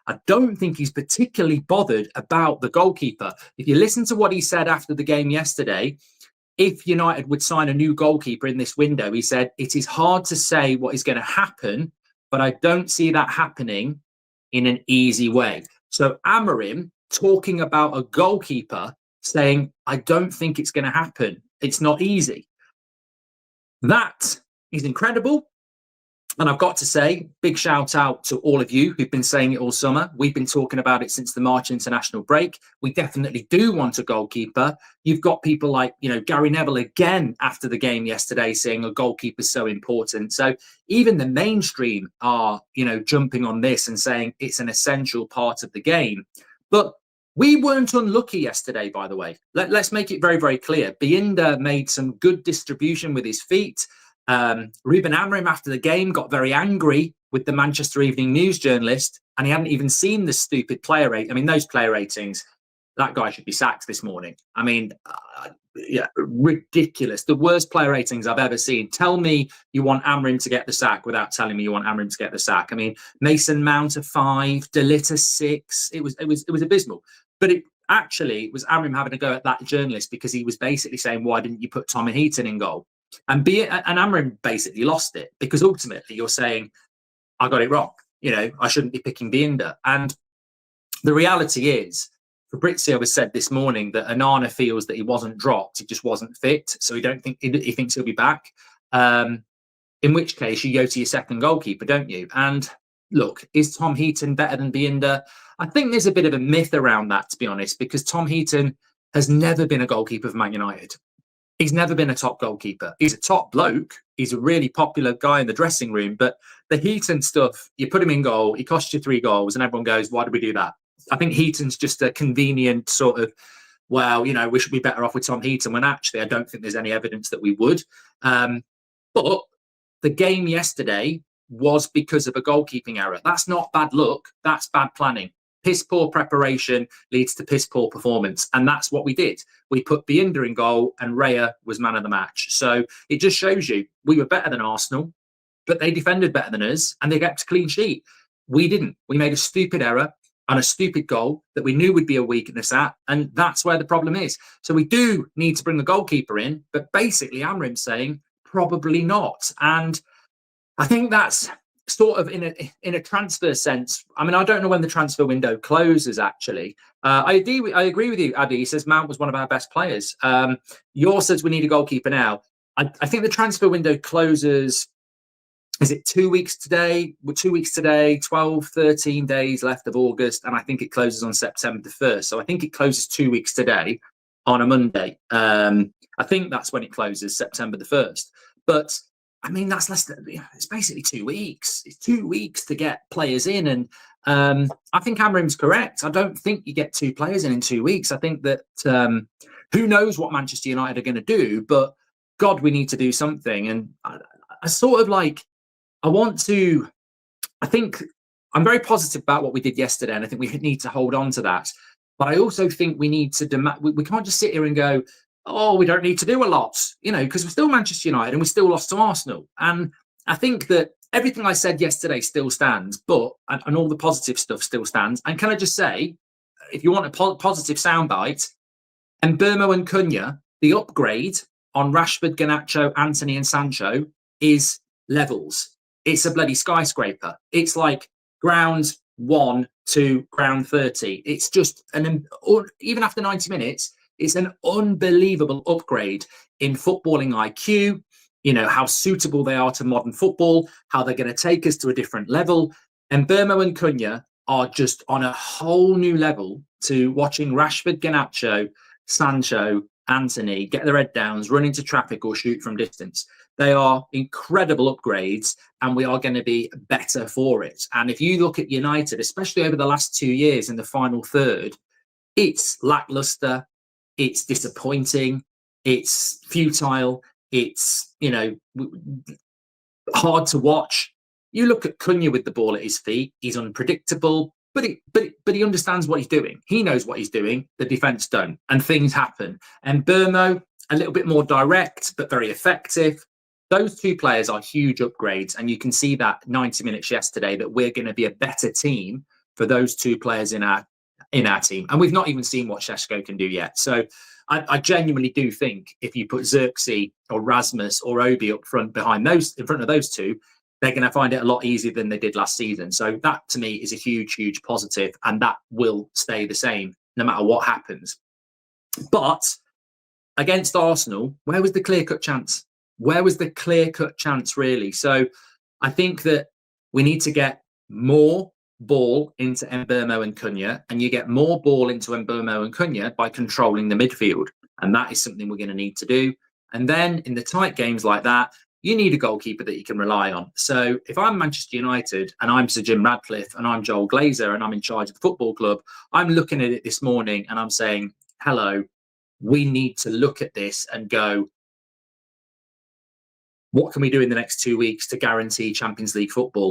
I don't think he's particularly bothered about the goalkeeper. If you listen to what he said after the game yesterday, if United would sign a new goalkeeper in this window, he said, it is hard to say what is going to happen, but I don't see that happening in an easy way. So Amorim talking about a goalkeeper saying, I don't think it's going to happen. It's not easy. That is incredible. And I've got to say, big shout out to all of you who've been saying it all summer. We've been talking about it since the March international break. We definitely do want a goalkeeper. You've got people like, Gary Neville again after the game yesterday saying a goalkeeper is so important. So even the mainstream are, jumping on this and saying it's an essential part of the game. But we weren't unlucky yesterday, by the way. Let's make it very, very clear. Binder made some good distribution with his feet. Ruben Amorim after the game got very angry with the Manchester Evening News journalist, and he hadn't even seen the stupid player rate. I mean, those player ratings, that guy should be sacked this morning. I mean, ridiculous. The worst player ratings I've ever seen. Tell me you want Amorim to get the sack without telling me you want Amorim to get the sack. I mean, Mason Mount a 5, De Ligt a 6. It was abysmal. But it was Amorim having to go at that journalist because he was basically saying, why didn't you put Tommy Heaton in goal? And Amorim basically lost it because ultimately you're saying, I got it wrong. I shouldn't be picking Binder. And the reality is, Fabrizio has said this morning that Onana feels that he wasn't dropped. He just wasn't fit. So he thinks he'll be back. In which case you go to your second goalkeeper, don't you? And look, is Tom Heaton better than Binder? I think there's a bit of a myth around that, to be honest, because Tom Heaton has never been a goalkeeper for Man United. He's never been a top goalkeeper. He's a top bloke. He's a really popular guy in the dressing room. But the Heaton stuff, you put him in goal, he costs you 3 goals, and everyone goes, why did we do that? I think Heaton's just a convenient sort of, well, we should be better off with Tom Heaton, when actually I don't think there's any evidence that we would. But the game yesterday was because of a goalkeeping error. That's not bad luck. That's bad planning. Piss poor preparation leads to piss poor performance. And that's what we did. We put Binder in goal and Raya was man of the match. So it just shows you we were better than Arsenal, but they defended better than us and they kept a clean sheet. We didn't. We made a stupid error and a stupid goal that we knew would be a weakness at. And that's where the problem is. So we do need to bring the goalkeeper in, but basically Amorim's saying probably not. And I think that's sort of in a transfer sense. I mean, I don't know when the transfer window closes, actually. I agree with you, Addy. He says Mount was one of our best players. Yours says we need a goalkeeper now. I think the transfer window closes, is it 2 weeks today? 2 weeks today, 12, 13 days left of August, and I think it closes on September the 1st. So I think it closes 2 weeks today on a Monday. I think that's when it closes, September the 1st. But I mean, that's less than, it's basically 2 weeks. It's 2 weeks to get players in. And I think Amorim's correct. I don't think you get 2 players in 2 weeks. I think that who knows what Manchester United are going to do, but God, we need to do something. And I sort of like, I think I'm very positive about what we did yesterday. And I think we need to hold on to that. But I also think we need to, we can't just sit here and go, oh, we don't need to do a lot, because we're still Manchester United and we still lost to Arsenal. And I think that everything I said yesterday still stands, and all the positive stuff still stands. And can I just say, if you want a positive soundbite, Mbeumo and Cunha, the upgrade on Rashford, Garnacho, Anthony and Sancho is levels. It's a bloody skyscraper. It's like ground 1 to ground 30. It's just even after 90 minutes, it's an unbelievable upgrade in footballing IQ, how suitable they are to modern football, how they're going to take us to a different level. And Mbeumo and Cunha are just on a whole new level to watching Rashford, Garnacho, Sancho, Anthony get their head downs, run into traffic or shoot from distance. They are incredible upgrades and we are going to be better for it. And if you look at United, especially over the last 2 years in the final third, it's lackluster. It's disappointing. It's futile. It's, hard to watch. You look at Cunha with the ball at his feet. He's unpredictable, but he understands what he's doing. He knows what he's doing. The defense don't, and things happen. And Mbeumo, a little bit more direct, but very effective. Those 2 players are huge upgrades, and you can see that 90 minutes yesterday that we're going to be a better team for those two players in our team. And we've not even seen what Šeško can do yet. So I genuinely do think if you put Xerxes or Rasmus or Obi up front in front of those two, they're going to find it a lot easier than they did last season. So that to me is a huge, huge positive, and that will stay the same no matter what happens. But against Arsenal, where was the clear-cut chance? Where was the clear-cut chance, really? So I think that we need to get more ball into Mbeumo and Cunha, and you get more ball into Mbeumo and Cunha by controlling the midfield. And that is something we're going to need to do. And then in the tight games like that, you need a goalkeeper that you can rely on. So if I'm Manchester United and I'm Sir Jim Ratcliffe and I'm Joel Glazer and I'm in charge of the football club, I'm looking at it this morning and I'm saying, hello, we need to look at this and go, what can we do in the next 2 weeks to guarantee Champions League football?